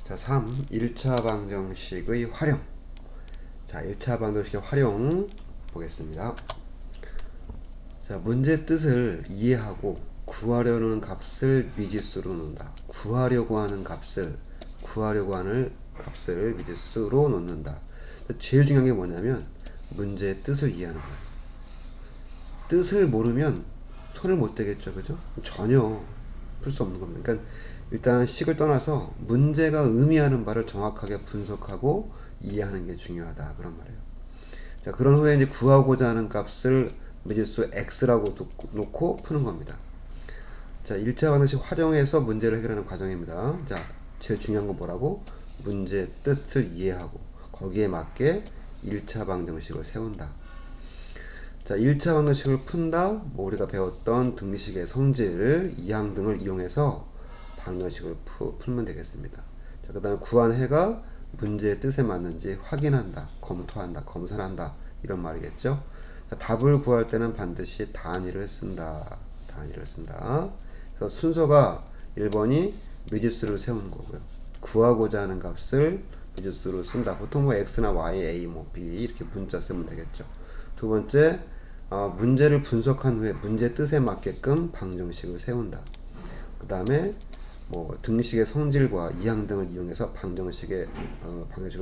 자, 3. 1차 방정식의 활용. 자, 1차 방정식의 활용 보겠습니다. 자, 문제 뜻을 이해하고 구하려는 값을 미지수로 놓는다. 구하려고 하는 값을 미지수로 놓는다. 제일 중요한 게 뭐냐면 문제의 뜻을 이해하는 거예요. 뜻을 모르면 손을 못 대겠죠, 그죠? 전혀 풀 수 없는 겁니다. 그러니까 일단 식을 떠나서 문제가 의미하는 바를 정확하게 분석하고 이해하는 게 중요하다, 그런 말이에요. 자, 그런 후에 이제 구하고자 하는 값을 미지수 x라고 놓고 푸는 겁니다. 자, 1차 방정식 활용해서 문제를 해결하는 과정입니다. 자, 제일 중요한 건 뭐라고? 문제 뜻을 이해하고 거기에 맞게 1차 방정식을 세운다. 자, 1차 방정식을 푼다. 뭐 우리가 배웠던 등식의 성질, 이항 등을 이용해서 방정식을 풀면 되겠습니다. 자, 그 다음에 구한 해가 문제의 뜻에 맞는지 확인한다, 검토한다, 검사한다, 이런 말이겠죠. 자, 답을 구할 때는 반드시 단위를 쓴다. 그래서 순서가 1번이 미지수를 세우는 거고요. 구하고자 하는 값을 미지수로 쓴다. 보통 뭐 x나 y, a, 뭐 b 이렇게 문자 쓰면 되겠죠. 두 번째, 문제를 분석한 후에 문제 뜻에 맞게끔 방정식을 세운다. 그 다음에 뭐 등식의 성질과 이항 등을 이용해서 방정식을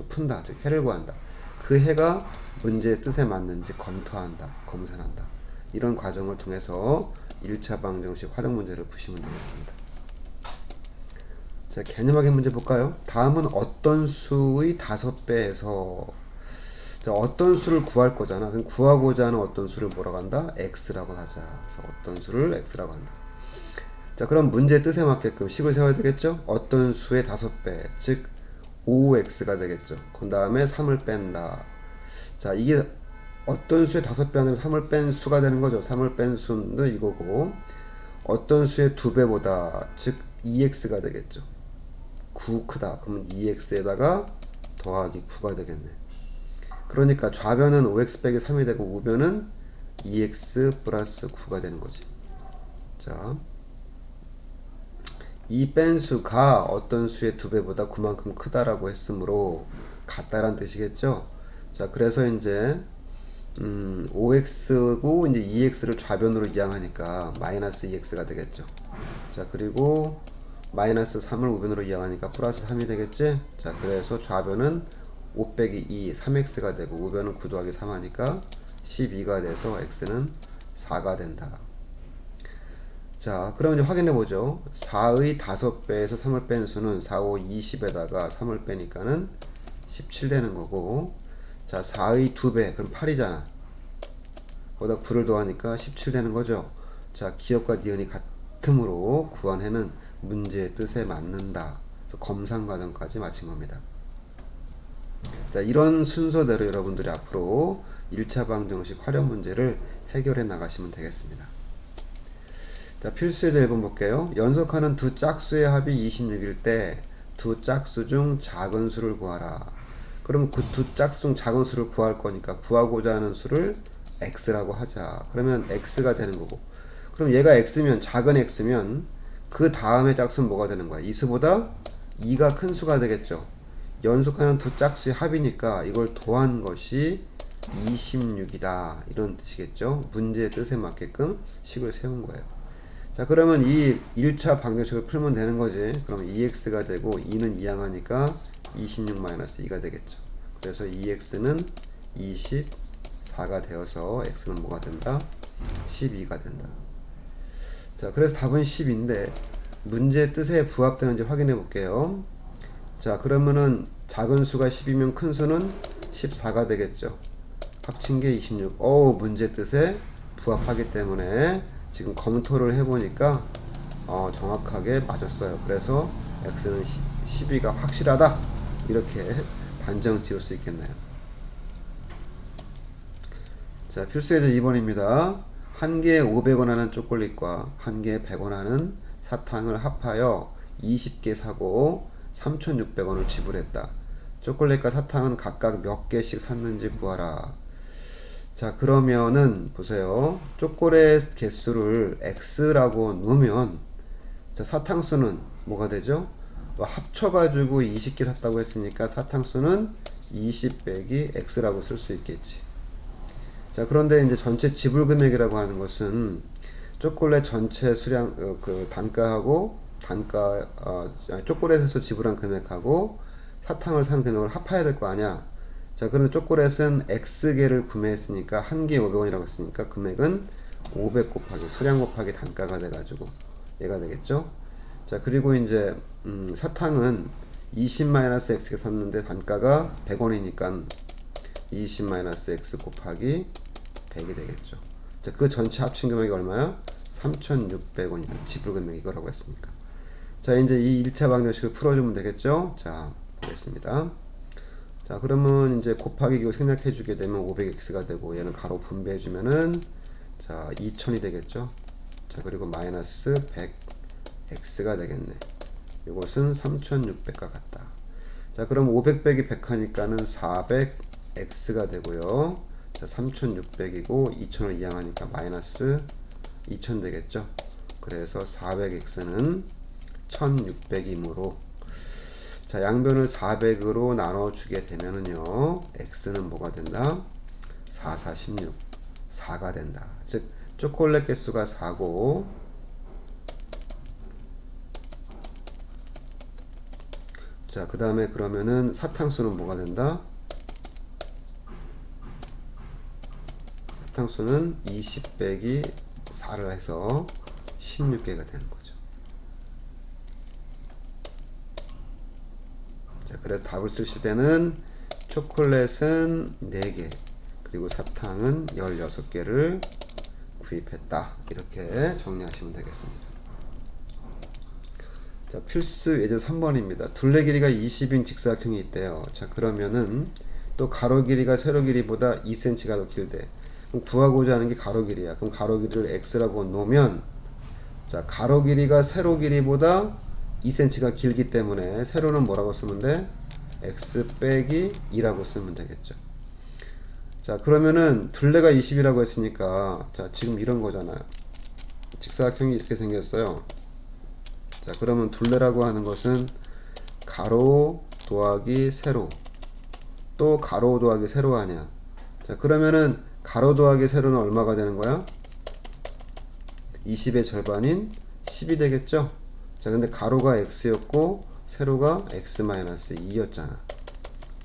푼다. 즉 해를 구한다. 그 해가 문제의 뜻에 맞는지 검토한다, 검사한다. 이런 과정을 통해서 1차 방정식 활용 문제를 푸시면 되겠습니다. 자, 개념학의 문제 볼까요? 다음은 어떤 수의 5배에서, 자, 어떤 수를 구할 거잖아. 그럼 구하고자 하는 어떤 수를 뭐라고 한다? x라고 하자. 그래서 어떤 수를 x라고 한다. 자, 그럼 문제 뜻에 맞게끔 식을 세워야 되겠죠? 어떤 수의 5배, 즉 5x가 되겠죠. 그 다음에 3을 뺀다. 자, 이게 어떤 수의 5배 안에 3을 뺀 수가 되는 거죠. 3을 뺀 수는 이거고, 어떤 수의 2배보다, 즉 2x가 되겠죠. 9 크다. 그러면 2x에다가 더하기 9가 되겠네. 그러니까 좌변은 5x 빼기 3이 되고 우변은 2x 플러스 9가 되는 거지. 자, 이 뺀 수가 어떤 수의 2배보다 9만큼 크다라고 했으므로 같다란 뜻이겠죠. 자, 그래서 이제 5x고 이제 2x를 좌변으로 이항하니까 마이너스 2x가 되겠죠. 자, 그리고 마이너스 3을 우변으로 이항하니까 플러스 3이 되겠지. 자, 그래서 좌변은 5 빼기 2, 3x가 되고 우변은 9 더하기 3 하니까 12가 돼서 x는 4가 된다. 자, 그러면 이제 확인해 보죠. 4의 5배에서 3을 뺀 수는 4, 5, 20에다가 3을 빼니까는 17 되는 거고, 자, 4의 2배, 그럼 8이잖아. 거기다 9를 더하니까 17 되는 거죠. 자, 기억과 니은이 같으므로 구한 해는 문제의 뜻에 맞는다. 그래서 검산 과정까지 마친 겁니다. 자, 이런 순서대로 여러분들이 앞으로 1차 방정식 활용 문제를 해결해 나가시면 되겠습니다. 자, 필수예제 1번 볼게요. 연속하는 두 짝수의 합이 26일 때 두 짝수 중 작은 수를 구하라. 그럼 그 두 짝수 중 작은 수를 구할 거니까 구하고자 하는 수를 x라고 하자. 그러면 x가 되는 거고, 그럼 얘가 x면, 작은 x면 그 다음에 짝수는 뭐가 되는 거야? 이 수보다 2가 큰 수가 되겠죠. 연속하는 두 짝수의 합이니까 이걸 더한 것이 26이다, 이런 뜻이겠죠. 문제의 뜻에 맞게끔 식을 세운 거예요. 자, 그러면 이 1차 방정식을 풀면 되는 거지. 그럼 2x가 되고 2는 이항하니까 26-2가 되겠죠. 그래서 2x는 24가 되어서 x는 뭐가 된다? 12가 된다. 자, 그래서 답은 10인데 문제 뜻에 부합되는지 확인해 볼게요. 자, 그러면은 작은 수가 10이면 큰 수는 14가 되겠죠. 합친 게 26. 문제 뜻에 부합하기 때문에 지금 검토를 해보니까 정확하게 맞았어요. 그래서 x는 12가 확실하다, 이렇게 단정 지을 수 있겠네요. 자, 필수예제 2번입니다. 한 개에 500원 하는 초콜릿과 한 개에 100원 하는 사탕을 합하여 20개 사고 3,600원을 지불했다. 초콜릿과 사탕은 각각 몇 개씩 샀는지 구하라. 자, 그러면은 보세요. 초콜릿 개수를 x라고 놓으면, 자, 사탕수는 뭐가 되죠? 또 합쳐가지고 20개 샀다고 했으니까 사탕수는 20 빼기 x라고 쓸 수 있겠지. 자, 그런데 이제 전체 지불 금액이라고 하는 것은 초콜릿 전체 수량 그 단가하고 초콜릿에서 지불한 금액하고 사탕을 산 금액을 합해야 될 거 아니야. 자, 그런데 초콜릿은 X개를 구매했으니까 한 개에 500원이라고 했으니까 금액은 500 곱하기 수량 곱하기 단가가 돼가지고 얘가 되겠죠. 자, 그리고 이제 사탕은 20-x개 샀는데 단가가 100원이니까 20-x 곱하기 100이 되겠죠. 자, 그 전체 합친 금액이 얼마야? 3,600원이다. 지불 금액이 이거라고 했으니까. 자, 이제 이 1차 방정식을 풀어주면 되겠죠. 자, 보겠습니다. 자, 그러면 이제 곱하기 기호 생략해 주게 되면 500x가 되고 얘는 가로 분배해 주면은 자 2000이 되겠죠. 자, 그리고 마이너스 100x가 되겠네. 이것은 3600과 같다. 자, 그럼 500 빼기 100 하니까는 400x가 되고요. 자, 3600이고 2000을 이항하니까 마이너스 2000 되겠죠. 그래서 400x는 1600이므로 자, 양변을 400으로 나눠주게 되면은요, x는 뭐가 된다? 4, 4, 16, 4가 된다. 즉, 초콜릿 개수가 4고, 자, 그 다음에 그러면은 사탕수는 뭐가 된다? 사탕수는 20 빼기 4를 해서 16개가 되는 거죠. 자, 그래서 답을 쓰실 때는 초콜릿은 4개 그리고 사탕은 16개를 구입했다. 이렇게 정리하시면 되겠습니다. 자, 필수 예제 3번입니다. 둘레 길이가 20인 직사각형이 있대요. 자, 그러면은 또 가로 길이가 세로 길이보다 2cm가 더 길대. 그럼 구하고자 하는 게 가로 길이야. 그럼 가로 길이를 x라고 놓으면 자, 가로 길이가 세로 길이보다 2cm가 길기 때문에 세로는 뭐라고 쓰면 돼? x 빼기 2라고 쓰면 되겠죠. 자, 그러면은 둘레가 20이라고 했으니까 자, 지금 이런 거잖아요. 직사각형이 이렇게 생겼어요. 자, 그러면 둘레라고 하는 것은 가로 더하기 세로 또 가로 더하기 세로 아니야. 자, 그러면은 가로 더하기 세로는 얼마가 되는 거야? 20의 절반인 10이 되겠죠? 자, 근데 가로가 x였고 세로가 x-2였잖아.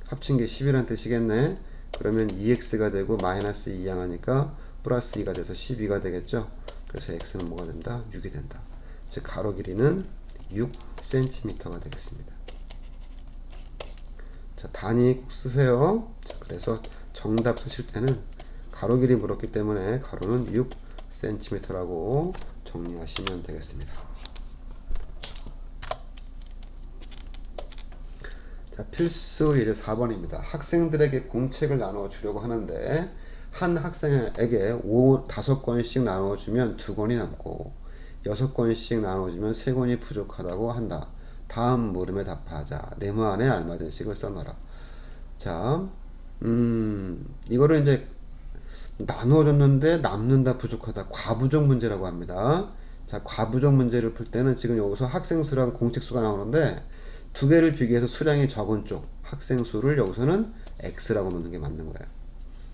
합친 게 10이란 뜻이겠네. 그러면 2x가 되고 마이너스 2 양하니까 플러스 2가 돼서 12가 되겠죠. 그래서 x는 뭐가 된다? 6이 된다. 즉 가로 길이는 6cm가 되겠습니다. 자, 단위 꼭 쓰세요. 자, 그래서 정답 쓰실 때는 가로 길이 물었기 때문에 가로는 6cm라고 정리하시면 되겠습니다. 자, 필수 예제 4번입니다. 학생들에게 공책을 나눠 주려고 하는데 한 학생에게 5권씩 나눠주면 2권이 남고 6권씩 나눠주면 3권이 부족하다고 한다. 다음 물음에 답하자. 네모 안에 알맞은 식을 써놔라. 자, 이거를 이제 나눠줬는데 남는다 부족하다. 과부족 문제라고 합니다. 자, 과부족 문제를 풀 때는 지금 여기서 학생 수랑 공책 수가 나오는데 두 개를 비교해서 수량이 적은 쪽 학생 수를 여기서는 x라고 놓는 게 맞는 거예요.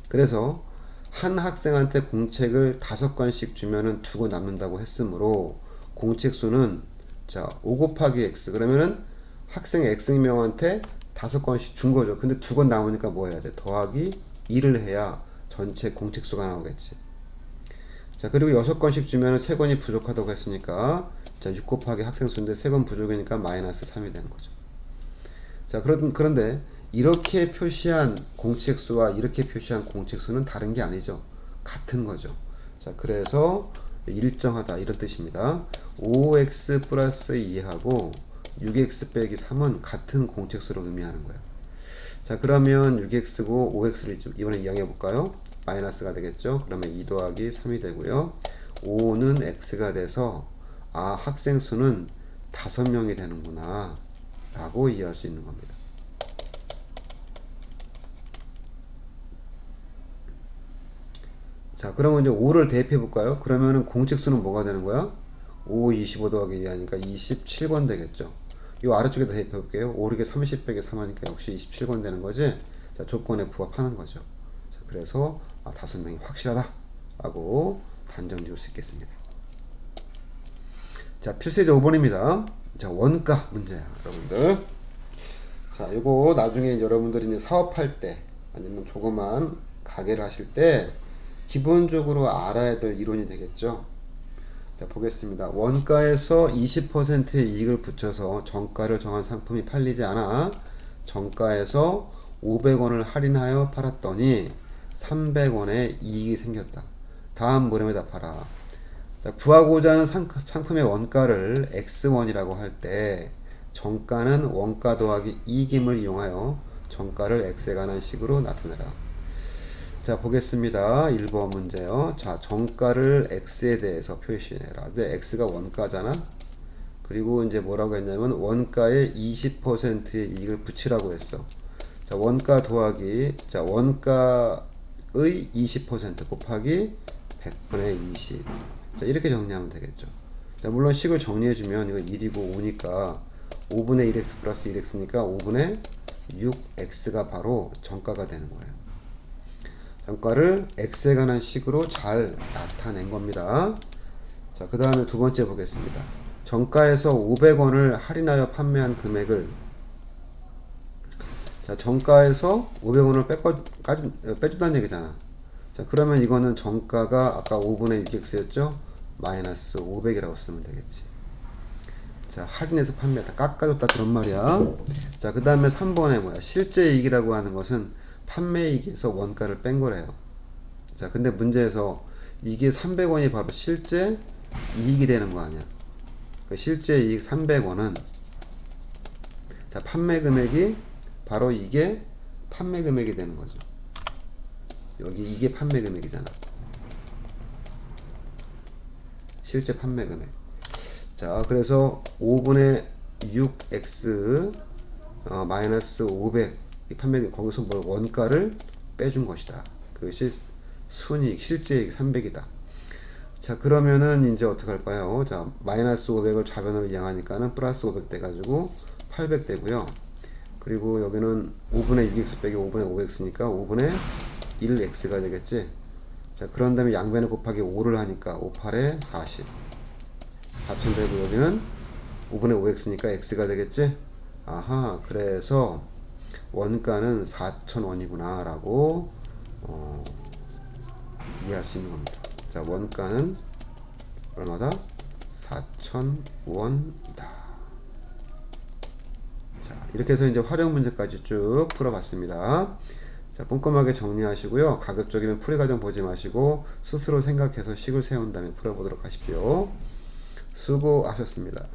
그래서 한 학생한테 공책을 5권씩 주면은 2권 남는다고 했으므로 공책 수는 자, 5 곱하기 x 그러면은 학생 x명한테 5권씩 준 거죠. 근데 2권 남으니까 뭐 해야 돼? 더하기 2를 해야 전체 공책 수가 나오겠지. 자, 그리고 6권씩 주면은 3권이 부족하다고 했으니까 자, 6 곱하기 학생 수인데 3권 부족이니까 마이너스 3이 되는 거죠. 자, 그런데 이렇게 표시한 공책 수와 이렇게 표시한 공책 수는 다른 게 아니죠. 같은 거죠. 자, 그래서 일정하다 이런 뜻입니다. 5x 플러스 2하고 6x 빼기 3은 같은 공책 수를 의미하는 거예요. 자, 그러면 6x고 5x를 이번에 이항해 볼까요? 마이너스가 되겠죠. 그러면 2 더하기 3이 되고요. 5는 x가 돼서 아, 학생 수는 5명이 되는구나 라고 이해할 수 있는 겁니다. 자, 그러면 이제 5를 대입해 볼까요? 그러면은 공책 수는 뭐가 되는 거야? 5, 25 더하기 2 하니까 27권 되겠죠. 이 아래쪽에다 대입해 볼게요. 5, 6에 30 빼기 3 하니까 역시 27권 되는 거지. 자, 조건에 부합하는 거죠. 자, 그래서 5명이 확실하다 라고 단정 지을 수 있겠습니다. 자, 필수이제 5번입니다. 자, 원가 문제야, 여러분들. 자, 요거 나중에 이제 여러분들이 이제 사업할 때 아니면 조그만 가게를 하실 때 기본적으로 알아야 될 이론이 되겠죠. 자, 보겠습니다. 원가에서 20%의 이익을 붙여서 정가를 정한 상품이 팔리지 않아 정가에서 500원을 할인하여 팔았더니 300원의 이익이 생겼다. 다음 물음에 답하라. 자, 구하고자 하는 상품의 원가를 X1이라고 할 때 정가는 원가 더하기 이익임을 이용하여 정가를 X에 관한 식으로 나타내라. 자, 보겠습니다. 1번 문제요. 자, 정가를 X에 대해서 표시해라. 근데 X가 원가잖아. 그리고 이제 뭐라고 했냐면 원가에 20%의 이익을 붙이라고 했어. 자, 원가 더하기, 자, 원가의 20% 곱하기 100분의 20. 자, 이렇게 정리하면 되겠죠. 자, 물론 식을 정리해주면 이거 1이고 5니까 5분의 1x 플러스 1x니까 5분의 6x가 바로 정가가 되는 거예요. 정가를 x에 관한 식으로 잘 나타낸 겁니다. 자, 그 다음에 두 번째 보겠습니다. 정가에서 500원을 할인하여 판매한 금액을, 자, 정가에서 500원을 빼준다는 얘기잖아. 자, 그러면 이거는 정가가 아까 5분의 6x였죠? 마이너스 500이라고 쓰면 되겠지. 자, 할인해서 판매했다, 깎아줬다, 그런 말이야. 자, 그 다음에 3번에 뭐야? 실제 이익이라고 하는 것은 판매이익에서 원가를 뺀 거래요. 자, 근데 문제에서 이게 300원이 바로 실제 이익이 되는 거 아니야. 그 실제 이익 300원은, 자, 판매 금액이 바로 이게 판매 금액이 되는 거죠. 여기 이게 판매 금액이잖아. 실제 판매 금액. 자, 그래서 5분의 6x 마이너스 500 이 판매금, 거기서 뭐 원가를 빼준 것이다. 그것이 순이익, 실제이익 300이다. 자, 그러면은 이제 어떻게 할까요? 자, 마이너스 500을 좌변으로 이항하니까는 플러스 500 돼가지고 800 되고요. 그리고 여기는 5분의 6x 빼기 5분의 5x니까 5분의 1x가 되겠지. 자, 그런 다음에 양변에 곱하기 5를 하니까 5, 8에 40. 4000 되고 여기는 5분의 5x니까 x가 되겠지. 아하, 그래서 원가는 4,000원이구나 라고 이해할 수 있는 겁니다. 자, 원가는 얼마다? 4,000원이다. 자, 이렇게 해서 이제 활용 문제까지 쭉 풀어봤습니다. 자, 꼼꼼하게 정리하시고요. 가급적이면 풀이 과정 보지 마시고 스스로 생각해서 식을 세운 다음에 풀어보도록 하십시오. 수고하셨습니다.